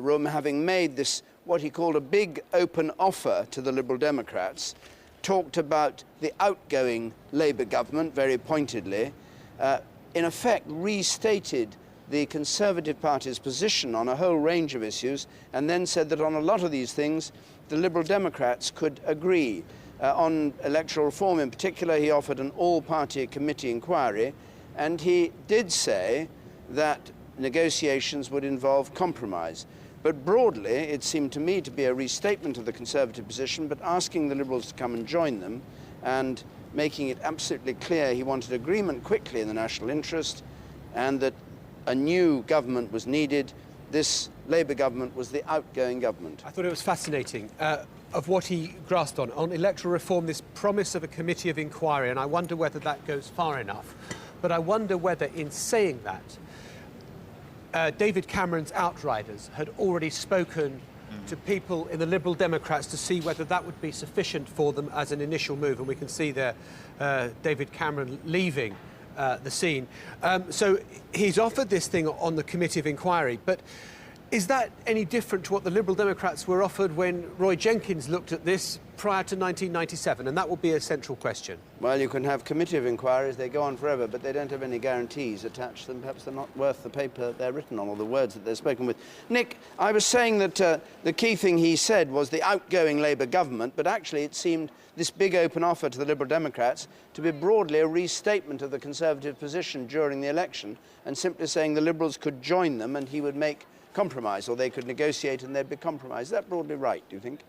room, having made this, what he called a big open offer to the Liberal Democrats, talked about the outgoing Labour government very pointedly, in effect restated the Conservative Party's position on a whole range of issues, and then said that on a lot of these things the Liberal Democrats could agree. On electoral reform in particular, he offered an all-party committee inquiry, and he did say that negotiations would involve compromise. But broadly, it seemed to me to be a restatement of the Conservative position, but asking the Liberals to come and join them and making it absolutely clear he wanted agreement quickly in the national interest and that a new government was needed. This Labour government was the outgoing government. I thought it was fascinating of what he grasped on electoral reform, this promise of a committee of inquiry, and I wonder whether that goes far enough. But I wonder whether in saying that, David Cameron's outriders had already spoken to people in the Liberal Democrats to see whether that would be sufficient for them as an initial move. And we can see there David Cameron leaving the scene. So he's offered this thing on the Committee of Inquiry, but is that any different to what the Liberal Democrats were offered when Roy Jenkins looked at this prior to 1997? And that will be a central question. Well, you can have committee of inquiries, they go on forever, but they don't have any guarantees attached to them. Perhaps they're not worth the paper they're written on or the words that they're spoken with. Nick, I was saying that the key thing he said was the outgoing Labour government, but actually it seemed this big open offer to the Liberal Democrats to be broadly a restatement of the Conservative position during the election and simply saying the Liberals could join them and he would make compromise, or they could negotiate and there'd be compromise. Is that broadly right, do you think?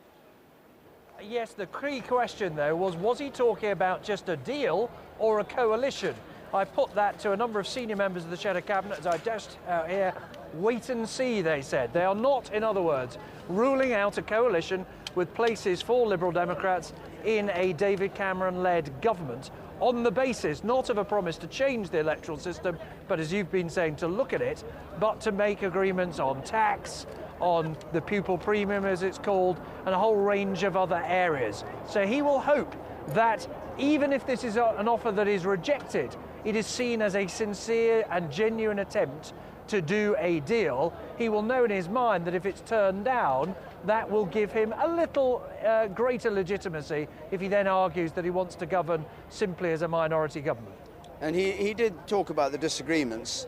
Yes, the key question, though, was he talking about just a deal or a coalition? I put that to a number of senior members of the Shadow Cabinet as I dashed out here. Wait and see, they said. They are not, in other words, ruling out a coalition with places for Liberal Democrats in a David Cameron-led government on the basis not of a promise to change the electoral system, but as you've been saying, to look at it, but to make agreements on tax, on the pupil premium as it's called, and a whole range of other areas. So he will hope that even if this is an offer that is rejected, it is seen as a sincere and genuine attempt to do a deal. He will know in his mind that if it's turned down, that will give him a little greater legitimacy if he then argues that he wants to govern simply as a minority government. And he did talk about the disagreements,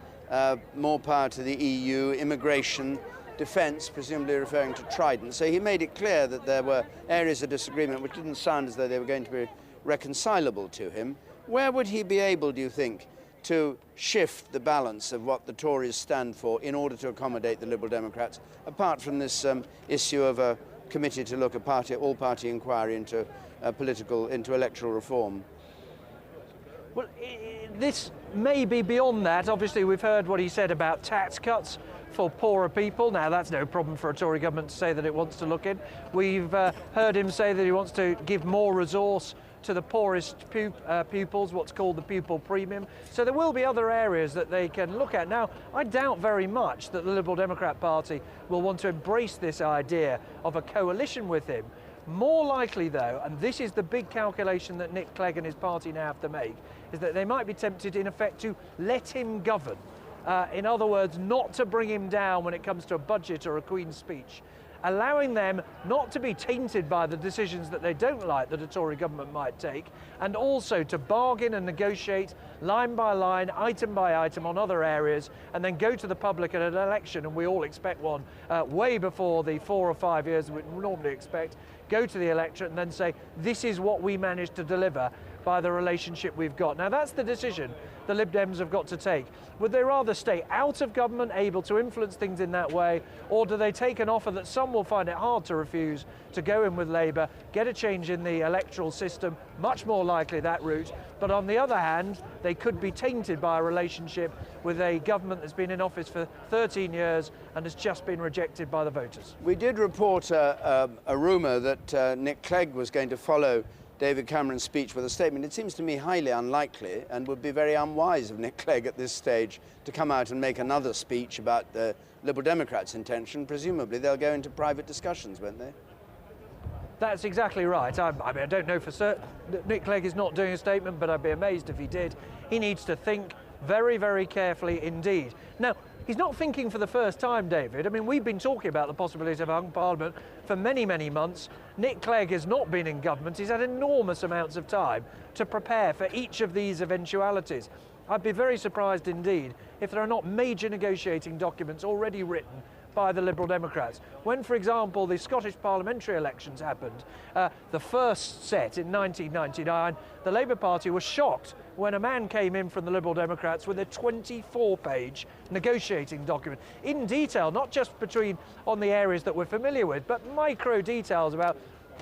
more power to the EU, immigration, defence, presumably referring to Trident. So he made it clear that there were areas of disagreement which didn't sound as though they were going to be reconcilable to him. Where would he be able, do you think, to shift the balance of what the Tories stand for in order to accommodate the Liberal Democrats, apart from this issue of a committee to look at all-party inquiry into electoral reform? Well, this may be beyond that. Obviously, we've heard what he said about tax cuts for poorer people. Now, that's no problem for a Tory government to say that it wants to look in. We've heard him say that he wants to give more resource to the poorest pupils, what's called the pupil premium. So there will be other areas that they can look at. Now, I doubt very much that the Liberal Democrat Party will want to embrace this idea of a coalition with him. More likely, though, and this is the big calculation that Nick Clegg and his party now have to make, is that they might be tempted, in effect, to let him govern. In other words, not to bring him down when it comes to a budget or a Queen's speech, allowing them not to be tainted by the decisions that they don't like that a Tory government might take, and also to bargain and negotiate line by line, item by item on other areas, and then go to the public at an election, and we all expect one way before the 4 or 5 years we normally expect, go to the electorate and then say, this is what we managed to deliver by the relationship we've got. Now, that's the decision the Lib Dems have got to take. Would they rather stay out of government, able to influence things in that way, or do they take an offer that some will find it hard to refuse, to go in with Labour, get a change in the electoral system, much more likely that route, but on the other hand, they could be tainted by a relationship with a government that's been in office for 13 years and has just been rejected by the voters. We did report a rumour that Nick Clegg was going to follow David Cameron's speech with a statement. It seems to me highly unlikely and would be very unwise of Nick Clegg at this stage to come out and make another speech about the Liberal Democrats' intention. Presumably they'll go into private discussions, won't they? That's exactly right. I mean, I don't know for certain. Nick Clegg is not doing a statement, but I'd be amazed if he did. He needs to think very, very carefully indeed. Now, he's not thinking for the first time, David. I mean, we've been talking about the possibility of a hung parliament for many, many months. Nick Clegg has not been in government. He's had enormous amounts of time to prepare for each of these eventualities. I'd be very surprised indeed if there are not major negotiating documents already written by the Liberal Democrats. When, for example, the Scottish parliamentary elections happened, the first set in 1999, the Labour Party was shocked when a man came in from the Liberal Democrats with a 24-page negotiating document in detail, not just on the areas that we're familiar with, but micro details about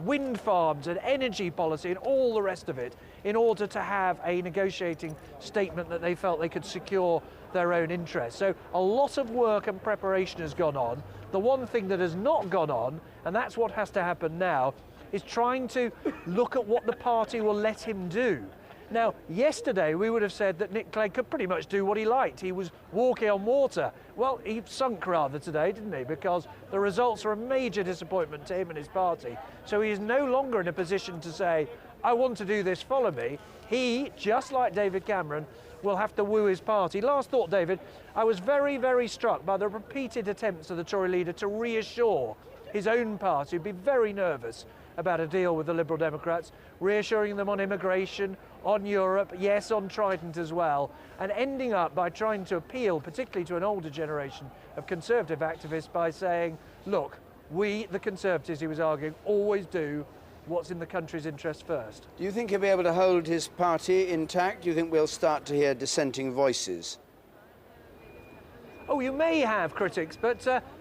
wind farms and energy policy and all the rest of it, in order to have a negotiating statement that they felt they could secure their own interests. So a lot of work and preparation has gone on. The one thing that has not gone on, and that's what has to happen now, is trying to look at what the party will let him do. Now, yesterday we would have said that Nick Clegg could pretty much do what he liked. He was walking on water. Well, he sunk rather today, didn't he? Because the results are a major disappointment to him and his party. So he is no longer in a position to say, I want to do this, follow me. He, just like David Cameron, will have to woo his party. Last thought, David, I was very, very struck by the repeated attempts of the Tory leader to reassure his own party, who'd be very nervous about a deal with the Liberal Democrats, reassuring them on immigration, on Europe, yes, on Trident as well, and ending up by trying to appeal, particularly to an older generation of Conservative activists, by saying, look, we, the Conservatives, he was arguing, always do what's in the country's interest first. Do you think he'll be able to hold his party intact? Do you think we'll start to hear dissenting voices? Oh, you may have critics, but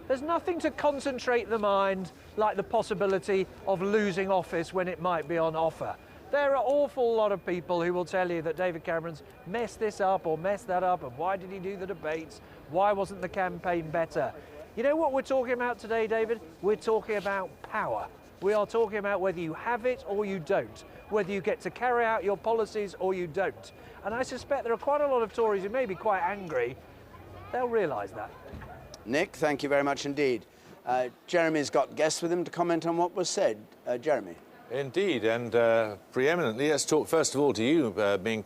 there's nothing to concentrate the mind like the possibility of losing office when it might be on offer. There are an awful lot of people who will tell you that David Cameron's messed this up or messed that up, and why did he do the debates? Why wasn't the campaign better? You know what we're talking about today, David? We're talking about power. We are talking about whether you have it or you don't, whether you get to carry out your policies or you don't. And I suspect there are quite a lot of Tories who may be quite angry. They'll realise that. Nick, thank you very much indeed. Jeremy's got guests with him to comment on what was said. Jeremy. Indeed, and preeminently, let's talk first of all to you, being